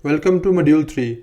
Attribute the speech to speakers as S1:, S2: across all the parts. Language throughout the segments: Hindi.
S1: Welcome to module 3।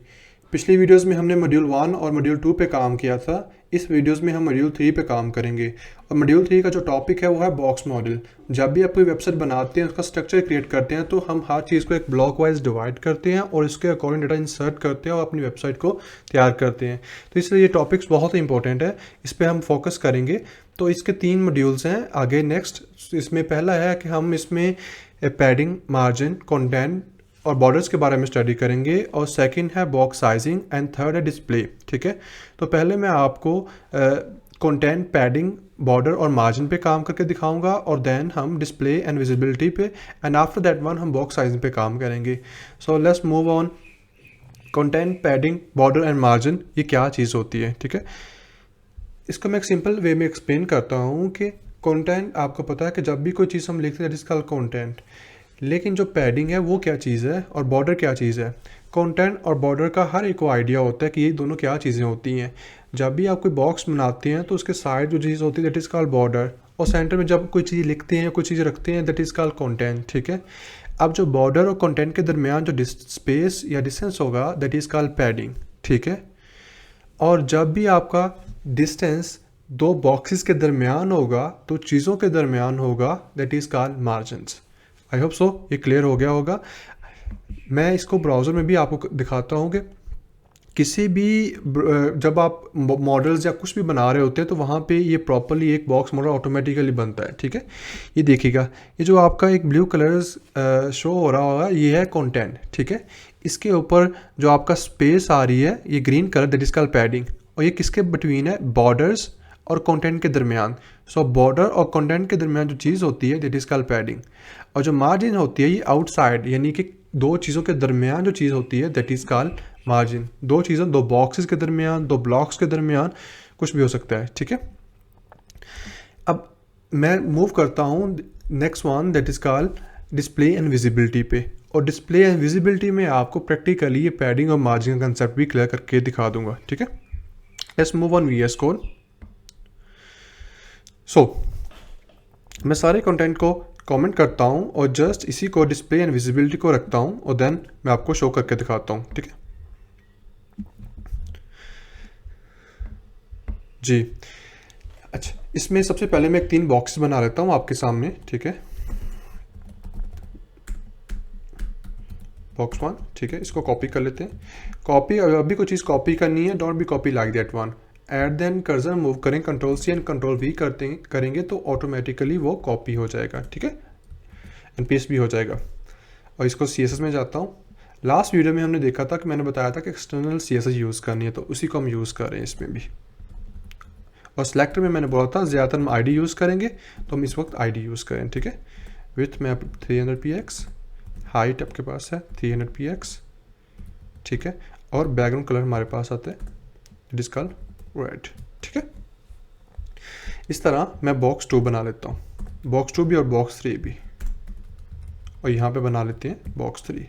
S1: पिछली वीडियोस में हमने मॉड्यूल 1 और मॉड्यूल 2 पे काम किया था। इस वीडियोस में हम मॉड्यूल 3 पे काम करेंगे और मॉड्यूल 3 का जो टॉपिक है वो है बॉक्स मॉडल। जब भी आप कोई वेबसाइट बनाते हैं, उसका स्ट्रक्चर क्रिएट करते हैं, तो हम हर चीज़ को एक ब्लॉक वाइज डिवाइड करते हैं और इसके अकॉर्डिंग डाटा इंसर्ट करते हैं और अपनी वेबसाइट को तैयार करते हैं। तो इसलिए ये टॉपिक्स बहुत ही इंपॉर्टेंट है, इस पर हम फोकस करेंगे। तो इसके 3 मॉड्यूल्स हैं आगे। नेक्स्ट इसमें पहला है कि हम इसमें पैडिंग, मार्जिन, कंटेंट और बॉर्डर्स के बारे में स्टडी करेंगे, और सेकंड है बॉक्स साइजिंग एंड थर्ड है डिस्प्ले। ठीक है, तो पहले मैं आपको कंटेंट, पैडिंग, बॉर्डर और मार्जिन पे काम करके दिखाऊंगा, और देन हम डिस्प्ले एंड विजिबिलिटी पे, एंड आफ्टर दैट वन हम बॉक्स साइजिंग पे काम करेंगे। So let's move on. Content, padding, border and margin ये क्या चीज़ होती है? ठीक है, इसको मैं एक सिंपल वे में एक्सप्लेन करता हूँ कि कंटेंट, आपको पता है कि जब भी कोई चीज़ हम लिखते हैं दैट इज कॉल्ड कंटेंट, लेकिन जो पैडिंग है वो क्या चीज़ है और बॉर्डर क्या चीज़ है। कंटेंट और बॉर्डर का हर एक को आइडिया होता है कि ये दोनों क्या चीज़ें होती हैं। जब भी आप कोई बॉक्स बनाते हैं तो उसके साइड जो चीज़ होती है दैट इज़ कॉल्ड बॉर्डर, और सेंटर में जब कोई चीज़ लिखते हैं, कोई चीज़ रखते हैं, दैट इज़ कॉल्ड कंटेंट। ठीक है, अब जो बॉर्डर और कंटेंट के दरमियान जो स्पेस या डिस्टेंस होगा दैट इज़ कॉल्ड पैडिंग। ठीक है, और जब भी आपका डिस्टेंस दो बॉक्सेस के दरमियान होगा, तो चीज़ों के दरमियान होगा, that is called margins. I hope so ये क्लियर हो गया होगा। मैं इसको ब्राउज़र में भी आपको दिखाता हूँ कि किसी भी जब आप मॉडल्स या कुछ भी बना रहे होते हैं तो वहाँ पे ये प्रॉपरली एक बॉक्स मॉडल ऑटोमेटिकली बनता है। ठीक है, ये देखिएगा, ये जो आपका एक ब्लू कलर्स शो हो रहा होगा ये है कंटेंट। ठीक है, इसके ऊपर जो आपका स्पेस आ रही है ये green colour, that is called padding, और ये किसके बिटवीन है? बॉर्डर्स और कंटेंट के दरमियान। सो बॉर्डर और कंटेंट के दरमियान जो चीज़ होती है दैट इज कॉल्ड पैडिंग, और जो मार्जिन होती है ये आउटसाइड, यानी कि दो चीज़ों के दरमियान जो चीज़ होती है दैट इज कॉल्ड मार्जिन। दो चीज़ों, दो बॉक्सेस के दरमियान, दो ब्लॉक्स के दरमियान कुछ भी हो सकता है। ठीक है, अब मैं मूव करता हूँ next one that is called display and visibility पे, और डिस्प्ले एंड विजिबिलिटी में आपको प्रैक्टिकली ये पैडिंग और मार्जिन का कंसेप्ट भी क्लियर करके दिखा दूंगा। ठीक है, let's move on VS code. मैं सारे कंटेंट को कमेंट करता हूँ और जस्ट इसी को डिस्प्ले एंड विजिबिलिटी को रखता हूँ, और देन मैं आपको शो करके दिखाता हूँ। ठीक है जी, अच्छा, इसमें सबसे पहले मैं 3 बॉक्स बना लेता हूँ आपके सामने। ठीक है, बॉक्स 1। ठीक है, इसको कॉपी कर लेते हैं। कॉपी, अभी कोई चीज़ कॉपी करनी है, don't be copy like that one. At then cursor move करें, Ctrl+C एंड Ctrl+V करेंगे तो ऑटोमेटिकली वो कॉपी हो जाएगा। ठीक है, एंड पेस्ट भी हो जाएगा। और इसको CSS में जाता हूँ। लास्ट वीडियो में हमने देखा था कि मैंने बताया था कि एक्सटर्नल CSS यूज़ करनी है, तो उसी को हम यूज़ कर रहे हैं इसमें भी। और सिलेक्टर में मैंने बोला था ज़्यादातर हम ID यूज़ करेंगे, तो हम इस वक्त ID यूज़ करें। ठीक है, विथ में 300px, हाइट आपके पास है 300px। ठीक है, और बैकग्राउंड कलर हमारे पास आता है इट इज कॉल्ड रेड। ठीक है, इस तरह मैं बॉक्स 2 बना लेता हूँ, बॉक्स 2 भी और बॉक्स 3 भी, और यहाँ पे बना लेते हैं बॉक्स 3,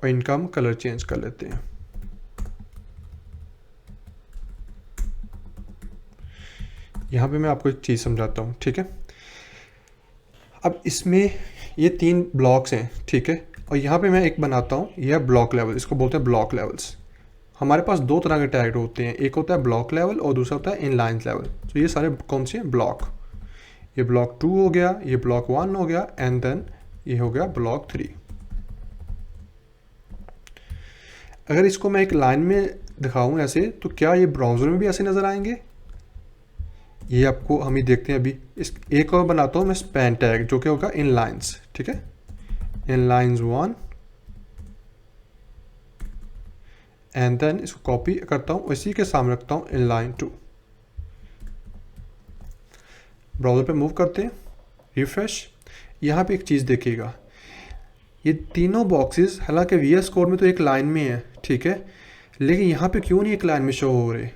S1: और इनका हम कलर चेंज कर लेते हैं। यहाँ पे मैं आपको एक चीज़ समझाता हूँ। ठीक है, अब इसमें ये 3 ब्लॉक्स हैं। ठीक है, और यहाँ पे मैं एक बनाता हूँ, यह है ब्लॉक लेवल, इसको बोलते हैं ब्लॉक लेवल्स। हमारे पास 2 तरह के टैग होते हैं, एक होता है ब्लॉक लेवल और दूसरा होता है इनलाइन लेवल। तो ये सारे कौन से हैं? ब्लॉक। ये ब्लॉक 2 हो गया, ये ब्लॉक 1 हो गया, एंड देन ये हो गया ब्लॉक 3। अगर इसको मैं एक लाइन में दिखाऊं ऐसे, तो क्या ये ब्राउज़र में भी ऐसे नज़र आएंगे? ये आपको हम ही देखते हैं अभी। इस एक और बनाता हूँ मैं स्पैन टैग, जो कि होगा इन लाइन्स। ठीक है, इन लाइन्स 1, एंड देन इसको कॉपी करता हूँ, इसी के सामने रखता हूँ इन लाइन 2। ब्राउज़र पे मूव करते हैं, रिफ्रेश। यहाँ पे एक चीज़ देखिएगा, ये तीनों बॉक्सेस हालांकि VS कोड में तो एक लाइन में है। ठीक है, लेकिन यहाँ पे क्यों नहीं एक लाइन में शो हो रहे?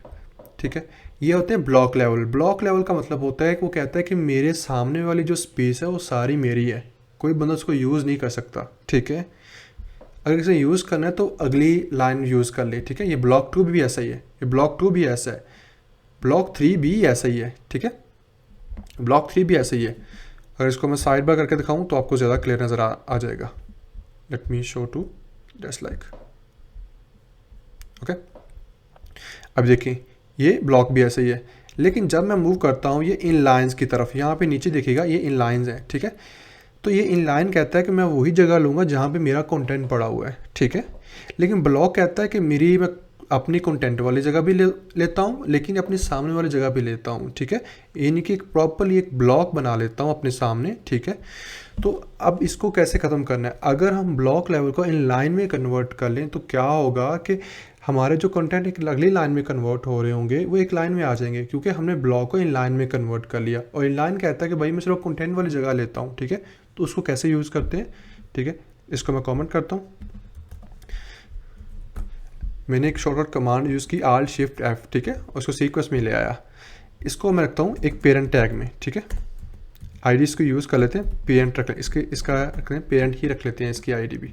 S1: ठीक है, ये होते हैं ब्लॉक लेवल। ब्लॉक लेवल का मतलब होता है कि वो कहता है कि मेरे सामने वाली जो स्पेस है वो सारी मेरी है, कोई बंदा उसको यूज़ नहीं कर सकता। ठीक है, अगर इसे यूज़ करना है तो अगली लाइन यूज़ कर ले। ठीक है, ये ब्लॉक 2 भी ऐसा ही है, ये ब्लॉक 2 भी ऐसा है, ब्लॉक 3 भी ऐसा ही है। ठीक है, ब्लॉक 3 भी ऐसा ही है। अगर इसको मैं साइड बाय करके दिखाऊं तो आपको ज़्यादा क्लियर नज़र आ जाएगा। Let me show to just like okay. अब देखिए ये ब्लॉक भी ऐसे ही है, लेकिन जब मैं मूव करता हूँ ये इन लाइन्स की तरफ, यहाँ पे नीचे देखिएगा ये इन लाइन्स है, ठीक है। तो ये इन लाइन कहता है कि मैं वही जगह लूँगा जहाँ पे मेरा कंटेंट पड़ा हुआ है, ठीक है। लेकिन ब्लॉक कहता है कि मैं अपनी कंटेंट वाली जगह भी लेता हूँ, लेकिन अपनी सामने वाली जगह भी लेता हूँ, ठीक है। यानी कि एक प्रॉपरली एक ब्लॉक बना लेता हूँ अपने सामने, ठीक है। तो अब इसको कैसे ख़त्म करना है, अगर हम ब्लॉक लेवल को इन लाइन में कन्वर्ट कर लें तो क्या होगा कि हमारे जो कंटेंट एक अगली लाइन में कन्वर्ट हो रहे होंगे वो एक लाइन में आ जाएंगे, क्योंकि हमने ब्लॉक को इन लाइन में कन्वर्ट कर लिया। और इन लाइन कहता है कि भाई मैं सिर्फ कंटेंट वाली जगह लेता हूँ, ठीक है। तो उसको कैसे यूज़ करते हैं, ठीक है, इसको मैं कमेंट करता हूँ। मैंने एक शॉर्टकट कमांड यूज़ की Alt Shift F, ठीक है, उसको सीक्वेंस में ले आया। इसको मैं रखता हूँ एक पेरेंट टैग में, ठीक है। आईडी इसको यूज़ कर लेते हैं, पेरेंट रख लें, इसका रख लें पेरेंट ही रख लेते हैं इसकी आईडी भी,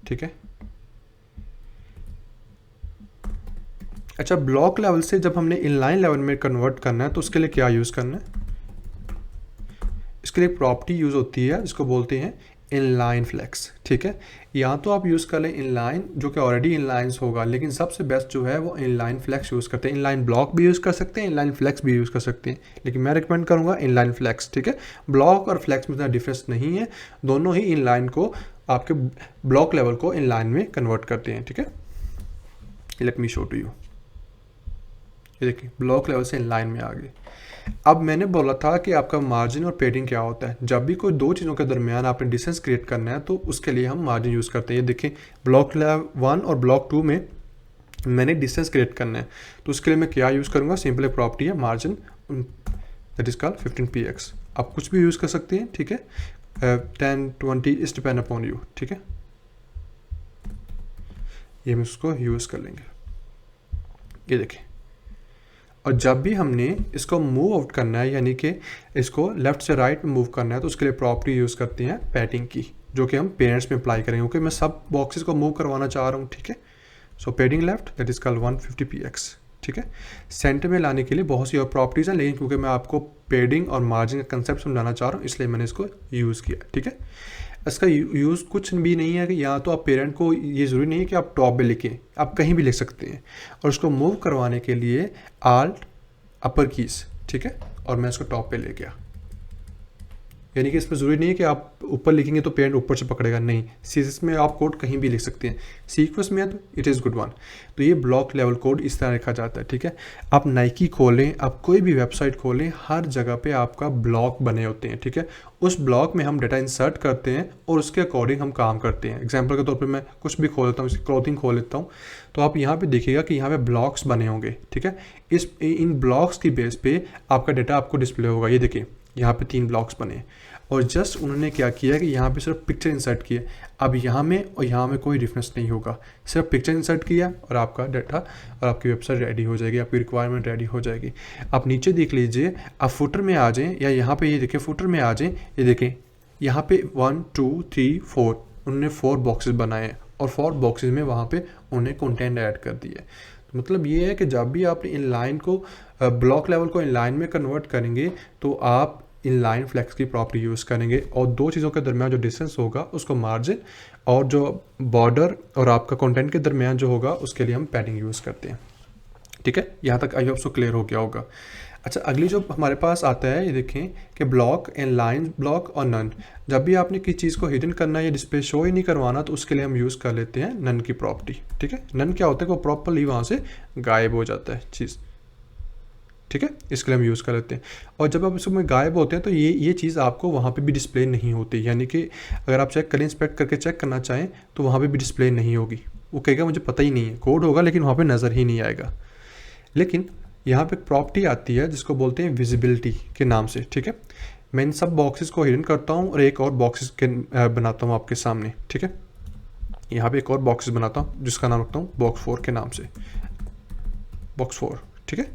S1: ठीक है। अच्छा, ब्लॉक लेवल से जब हमने इनलाइन लेवल में कन्वर्ट करना है तो उसके लिए क्या यूज़ करना है, इसके लिए प्रॉपर्टी यूज़ होती है जिसको बोलते हैं इनलाइन फ्लेक्स, ठीक है। या तो आप यूज़ कर लें इनलाइन जो कि ऑलरेडी इनलाइंस होगा, लेकिन सबसे बेस्ट जो है वो इनलाइन फ्लेक्स यूज़ करते हैं। इनलाइन ब्लॉक भी यूज़ कर सकते हैं, इनलाइन फ्लेक्स भी यूज़ कर सकते हैं, लेकिन मैं रिकमेंड करूँगा इनलाइन फ्लेक्स, ठीक है। ब्लॉक और फ्लेक्स में इतना डिफरेंस नहीं है, दोनों ही इनलाइन को आपके ब्लॉक लेवल को इनलाइन में कन्वर्ट करते हैं, ठीक है। Let me show to you, ये देखिए ब्लॉक लेवल से इनलाइन में आ गए। अब मैंने बोला था कि आपका मार्जिन और पेडिंग क्या होता है। जब भी कोई दो चीज़ों के दरमियान आपने डिस्टेंस क्रिएट करना है तो उसके लिए हम मार्जिन यूज़ करते हैं। ये देखें ब्लॉक 1 और ब्लॉक 2 में मैंने डिस्टेंस क्रिएट करना है, तो उसके लिए मैं क्या यूज़ करूँगा, सिंपल एक प्रॉपर्टी है margin, that is called 15px। आप कुछ भी यूज़ कर सकते हैं, ठीक है, 10 20 इज डिपेंड अपॉन यू, ठीक है। ये हम उसको यूज़ कर लेंगे, ये देखें। और जब भी हमने इसको मूव आउट करना है, यानी कि इसको लेफ्ट से राइट में मूव करना है, तो उसके लिए प्रॉपर्टी यूज़ करते हैं पैडिंग की, जो कि हम पेरेंट्स में अप्लाई करेंगे, क्योंकि मैं सब बॉक्सेस को मूव करवाना चाह रहा हूँ, ठीक है। So padding left that is called 150px, ठीक है। सेंटर में लाने के लिए बहुत सी और प्रॉपर्टीज़ हैं, लेकिन क्योंकि मैं आपको पैडिंग और मार्जिन का कंसेप्ट समझाना चाह रहा हूँ इसलिए मैंने इसको यूज़ किया, ठीक है। इसका यूज़ कुछ भी नहीं है कि या तो आप पेरेंट को, ये ज़रूरी नहीं है कि आप टॉप पे लिखें, आप कहीं भी लिख सकते हैं। और उसको मूव करवाने के लिए आल्ट अपर कीज, ठीक है, और मैं इसको टॉप पे ले गया। यानी कि इसमें ज़रूरी नहीं है कि आप ऊपर लिखेंगे तो पेरेंट ऊपर से पकड़ेगा, नहीं, सीएसएस में आप कोड कहीं भी लिख सकते हैं। सीक्वेंस में है तो इट इज़ गुड वन। तो ये ब्लॉक लेवल कोड इस तरह लिखा जाता है, ठीक है। आप नाइकी खोलें, आप कोई भी वेबसाइट खोलें, हर जगह पे आपका ब्लॉक बने होते हैं, ठीक है। उस ब्लॉक में हम डाटा इंसर्ट करते हैं और उसके अकॉर्डिंग हम काम करते हैं। एग्जाम्पल के तौर पर मैं कुछ भी खोल लेता हूँ, क्लॉथिंग खोल लेता हूँ, तो आप यहाँ पे देखिएगा कि यहाँ पे ब्लॉक्स बने होंगे, ठीक है। इन ब्लॉक्स की बेस पे आपका डाटा आपको डिस्प्ले होगा। ये देखिए यहाँ पे 3 ब्लॉक्स बने और जस्ट उन्होंने क्या किया कि यहाँ पे सिर्फ पिक्चर इंसर्ट किया। अब यहाँ में और यहाँ में कोई डिफरेंस नहीं होगा, सिर्फ पिक्चर इंसर्ट किया और आपका डाटा और आपकी वेबसाइट रेडी हो जाएगी, आपकी रिक्वायरमेंट रेडी हो जाएगी। आप नीचे देख लीजिए, आप फुटर में आ जाएँ या यहाँ पे ये देखिए फुटर में आ जाएँ, ये देखें यहाँ पे 1 2 3 4 उन्होंने 4 बॉक्सेस बनाए हैं और 4 बॉक्सेस में वहाँ पे उन्हें कंटेंट ऐड कर दिया है। तो मतलब ये है कि जब भी आप इनलाइन को ब्लॉक लेवल को इनलाइन में कन्वर्ट करेंगे तो आप इनलाइन फ्लेक्स की प्रॉपर्टी यूज़ करेंगे और दो चीज़ों के दरमियान जो डिस्टेंस होगा उसको मार्जिन और जो बॉर्डर और आपका कंटेंट के दरमियान जो होगा उसके लिए हम पैडिंग यूज़ करते हैं, ठीक है। यहाँ तक आई होप सो क्लियर हो गया होगा। अच्छा, अगली जो हमारे पास आता है, ये देखें कि ब्लॉक, इनलाइन ब्लॉक और नन। जब भी आपने किसी चीज़ को हिडन करना है या डिस्प्ले शो ही नहीं करवाना तो उसके लिए हम यूज़ कर लेते हैं नन की प्रॉपर्टी, ठीक है। नन क्या होता है कि वो प्रॉपरली वहाँ से गायब हो जाता है चीज़, ठीक है, इसके लिए हम यूज़ कर लेते हैं। और जब आप इसमें गायब होते हैं तो ये चीज़ आपको वहाँ पे भी डिस्प्ले नहीं होती, यानी कि अगर आप चेक करें, इंस्पेक्ट करके चेक करना चाहें तो वहाँ पे भी डिस्प्ले नहीं होगी। वो कहेगा मुझे पता ही नहीं है, कोड होगा लेकिन वहाँ पे नज़र ही नहीं आएगा। लेकिन यहाँ पे एक प्रॉपर्टी आती है जिसको बोलते हैं विजिबिलिटी के नाम से, ठीक है। मैं इन सब बॉक्सेस को हिडन करता हूँ और एक और बॉक्सेस के बनाता हूँ आपके सामने, ठीक है। यहाँ पे एक और बॉक्सेस बनाता हूँ जिसका नाम रखता हूँ बॉक्स 4 के नाम से, बॉक्स 4, ठीक है।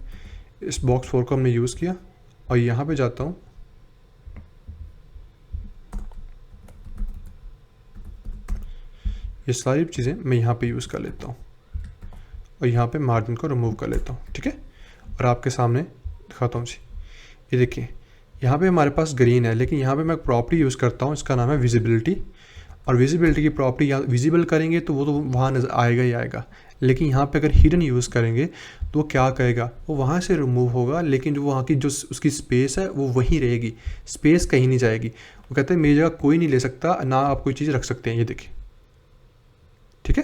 S1: इस बॉक्स 4 को हमने यूज़ किया और यहाँ पे जाता हूँ, ये सारी चीज़ें मैं यहाँ पे यूज़ कर लेता हूँ और यहाँ पे मार्जिन को रिमूव कर लेता हूँ, ठीक है। और आपके सामने दिखाता हूँ जी, ये देखिए यहाँ पे हमारे पास ग्रीन है, लेकिन यहाँ पे मैं प्रॉपर्टी यूज़ करता हूँ, इसका नाम है विजिबिलिटी और विजिबिलिटी की प्रॉपर्टी यहाँ विजिबल करेंगे तो वो तो वहाँ नज़र आएगा ही आएगा, लेकिन यहाँ पे अगर हिडन यूज़ करेंगे तो वो क्या करेगा, वो वहाँ से रिमूव होगा, लेकिन जो वहाँ की जो उसकी स्पेस है वो वहीं रहेगी, स्पेस कहीं नहीं जाएगी। वो कहते हैं मेरी जगह कोई नहीं ले सकता, ना आप कोई चीज़ रख सकते हैं, ये देखिए, ठीक है।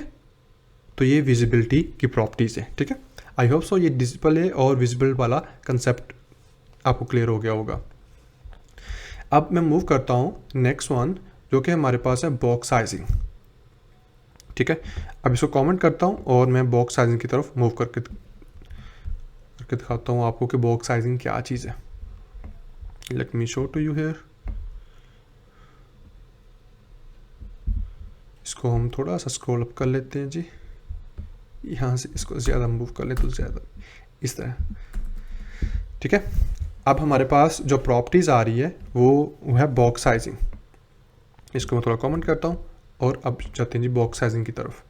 S1: तो ये विजिबिलिटी की प्रॉपर्टीज़ है, ठीक है। आई होप सो ये डिस्प्ले और विजिबल वाला कंसेप्ट आपको क्लियर हो गया होगा। अब मैं मूव करता हूँ नेक्स्ट वन, जो कि हमारे पास है बॉक्स साइजिंग, ठीक है। अब इसको कमेंट करता हूँ और मैं बॉक्स साइजिंग की तरफ मूव करके दिखाता हूँ आपको कि बॉक्स साइजिंग क्या चीज़ है। Let me show to you here. इसको हम थोड़ा सा स्क्रॉल अप कर लेते हैं जी, यहाँ से इसको ज़्यादा मूव कर ले तो ज़्यादा इस तरह, ठीक है। अब हमारे पास जो प्रॉपर्टीज़ आ रही है वो है बॉक्स साइजिंग। इसको मैं थोड़ा कमेंट करता हूँ और अब जाते हैं जी बॉक्स साइजिंग की तरफ।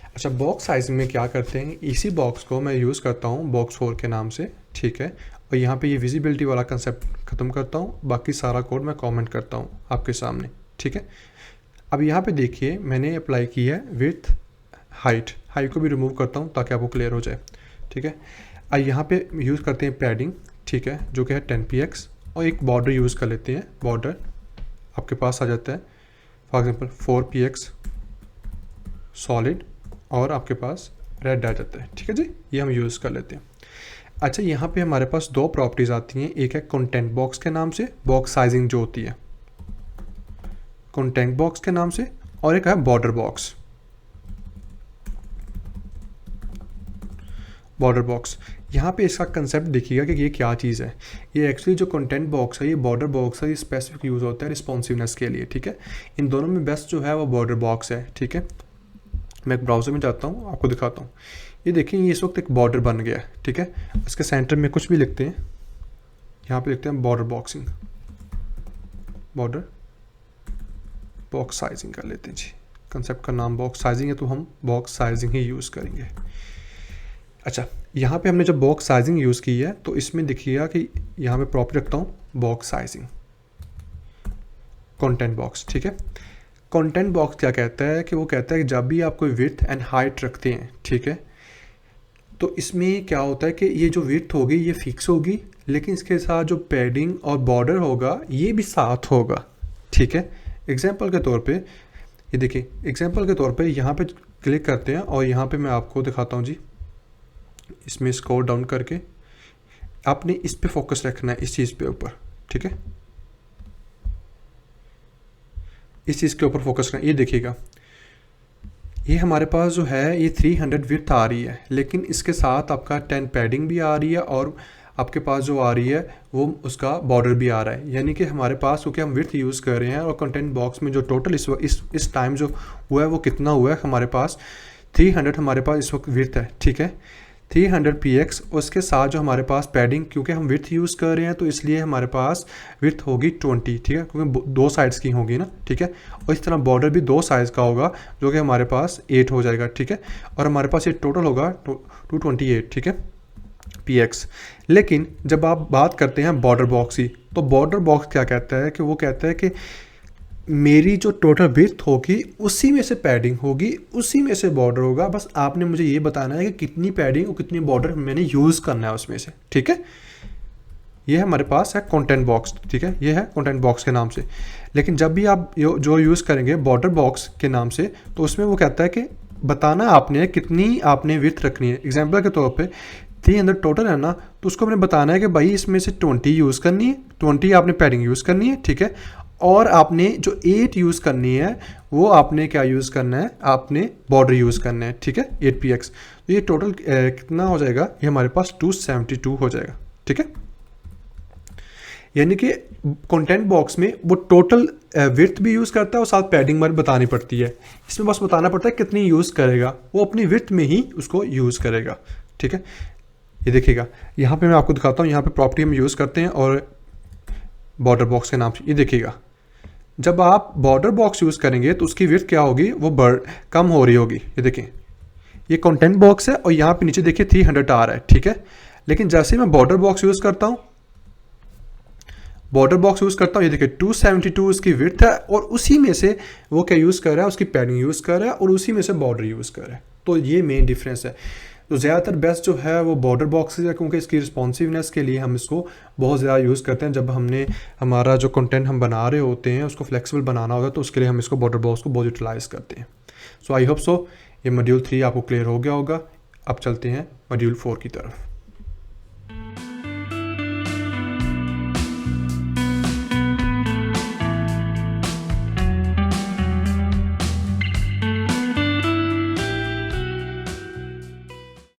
S1: अच्छा, बॉक्स साइजिंग में क्या करते हैं, इसी बॉक्स को मैं यूज़ करता हूँ बॉक्स 4 के नाम से, ठीक है। और यहाँ पे ये विजिबिलिटी वाला कंसेप्ट ख़त्म करता हूँ, बाकी सारा कोड मैं कमेंट करता हूँ आपके सामने, ठीक है। अब यहाँ पे देखिए मैंने अप्लाई की है विथ हाइट को भी रिमूव करता हूँ ताकि आपको क्लियर हो जाए, ठीक है। अब यहाँ पे यूज़ करते हैं पैडिंग, ठीक है, जो कि है 10px, और एक बॉर्डर यूज़ कर लेते हैं। बॉर्डर आपके पास आ जाता है फॉर एग्जांपल 4px सॉलिड, और आपके पास रेड आ जाता है, ठीक है जी, ये हम यूज़ कर लेते हैं। अच्छा, यहाँ पे हमारे पास दो प्रॉपर्टीज़ आती हैं, एक है कंटेंट बॉक्स के नाम से बॉक्स साइजिंग जो होती है कंटेंट बॉक्स के नाम से, और एक है बॉर्डर बॉक्स। बॉर्डर बॉक्स, यहाँ पे इसका कंसेप्ट देखिएगा कि ये क्या चीज़ है। ये एक्चुअली जो कंटेंट बॉक्स है, ये बॉर्डर बॉक्स है, ये स्पेसिफिक यूज़ होता है रिस्पॉन्सिवनेस के लिए, ठीक है। इन दोनों में बेस्ट जो है वो बॉर्डर बॉक्स है, ठीक है। मैं एक ब्राउज़र में जाता हूँ, आपको दिखाता हूँ। ये देखिए ये इस वक्त एक बॉर्डर बन गया है, ठीक है। इसके सेंटर में कुछ भी लिखते हैं, यहाँ पे लिखते हैं border boxing, border box sizing कर लेते हैं जी। कंसेप्ट का नाम बॉक्स साइजिंग है तो हम बॉक्स साइजिंग ही यूज़ करेंगे। अच्छा, यहाँ पे हमने जब बॉक्स साइजिंग यूज़ की है तो इसमें देखिएगा कि यहाँ पे प्रॉपर्टी रखता हूँ बॉक्स साइजिंग कंटेंट बॉक्स, ठीक है। कंटेंट बॉक्स क्या कहता है कि वो कहता है कि जब भी आप कोई विड्थ एंड हाइट रखते हैं, ठीक है, तो इसमें क्या होता है कि ये जो विड्थ होगी ये फिक्स होगी, लेकिन इसके साथ जो पैडिंग और बॉर्डर होगा ये भी साथ होगा, ठीक है। एग्जाम्पल के तौर पे ये देखिए, एग्जाम्पल के तौर पे यहाँ पे क्लिक करते हैं और यहाँ पे मैं आपको दिखाता हूँ जी। इसमें स्क्रॉल डाउन करके आपने इस पे फोकस रखना है, इस चीज़ पे ऊपर, ठीक है, इस चीज़ के ऊपर फोकस करना। ये देखिएगा, ये हमारे पास जो है ये 300 विड्थ आ रही है, लेकिन इसके साथ आपका 10 पैडिंग भी आ रही है और आपके पास जो आ रही है वो उसका बॉर्डर भी आ रहा है। यानी कि हमारे पास क्योंकि हम विड्थ यूज़ कर रहे हैं और कंटेंट बॉक्स में जो टोटल इस टाइम जो हुआ है वो कितना हुआ है, हमारे पास 300 हमारे पास इस वक्त विड्थ है, ठीक है, 300px। उसके साथ जो हमारे पास पैडिंग, क्योंकि हम विड्थ यूज़ कर रहे हैं तो इसलिए हमारे पास विड्थ होगी 20, ठीक है, क्योंकि दो साइड्स की होगी ना, ठीक है। और इस तरह बॉर्डर भी 2 साइज़ का होगा जो कि हमारे पास 8 हो जाएगा, ठीक है। और हमारे पास ये टोटल होगा 228, ठीक है, px। लेकिन जब आप बात करते हैं बॉर्डर बॉक्स की, तो बॉर्डर बॉक्स क्या कहता है कि वो कहता है कि मेरी जो टोटल विड्थ होगी उसी में से पैडिंग होगी, उसी में से बॉर्डर होगा, बस आपने मुझे ये बताना है कि कितनी पैडिंग और कितनी बॉर्डर मैंने यूज़ करना है उसमें से, ठीक है। ये हमारे पास है कंटेंट बॉक्स, ठीक है, ये है कंटेंट बॉक्स के नाम से। लेकिन जब भी आप जो यूज़ करेंगे बॉर्डर बॉक्स के नाम से, तो उसमें वो कहता है कि बताना आपने कितनी आपने विड्थ रखनी है। एग्जाम्पल के तौर पर 300 टोटल है ना, तो उसको हमने बताना है कि भाई इसमें से 20 यूज़ करनी है, 20 आपने पैडिंग यूज़ करनी है, ठीक है। और आपने जो 8 यूज़ करनी है वो आपने क्या यूज़ करना है, आपने बॉर्डर यूज़ करना है, ठीक है, 8px। तो ये टोटल कितना हो जाएगा, ये हमारे पास 272 हो जाएगा, ठीक है। यानी कि कंटेंट बॉक्स में वो टोटल विड्थ भी यूज़ करता है और साथ पैडिंग भी बतानी पड़ती है। इसमें बस बताना पड़ता है कितनी यूज़ करेगा, वो अपनी विड्थ में ही उसको यूज़ करेगा, ठीक है। ये देखिएगा, यहाँ पे मैं आपको दिखाता हूँ, यहाँ पे प्रॉपर्टी हम यूज़ करते हैं और बॉर्डर बॉक्स के नाम से। ये देखिएगा, जब आप बॉर्डर बॉक्स यूज़ करेंगे तो उसकी विड्थ क्या होगी, वो कम हो रही होगी। ये देखें, ये कंटेंट बॉक्स है और यहाँ पे नीचे देखिए 300 आ रहा है, ठीक है। लेकिन जैसे मैं बॉर्डर बॉक्स यूज़ करता हूँ बॉर्डर बॉक्स यूज़ करता हूँ, ये देखिए 272 उसकी विड्थ है और उसी में से वो क्या यूज़ कर रहा है, उसकी पैडिंग यूज़ कर रहा है और उसी में से बॉर्डर यूज़ कर रहा है। तो ये मेन डिफरेंस है। तो ज़्यादातर बेस्ट जो है वो बॉर्डर बॉक्सेस है, क्योंकि इसकी रिस्पॉन्सिवनेस के लिए हम इसको बहुत ज़्यादा यूज़ करते हैं। जब हमने हमारा जो कंटेंट हम बना रहे होते हैं उसको फ्लेक्सिबल बनाना होगा तो उसके लिए हम इसको बॉर्डर बॉक्स को बहुत यूटिलाइज़ करते हैं। सो आई होप सो ये मॉड्यूल 3 आपको क्लियर हो गया होगा। अब चलते हैं मॉड्यूल 4 की तरफ।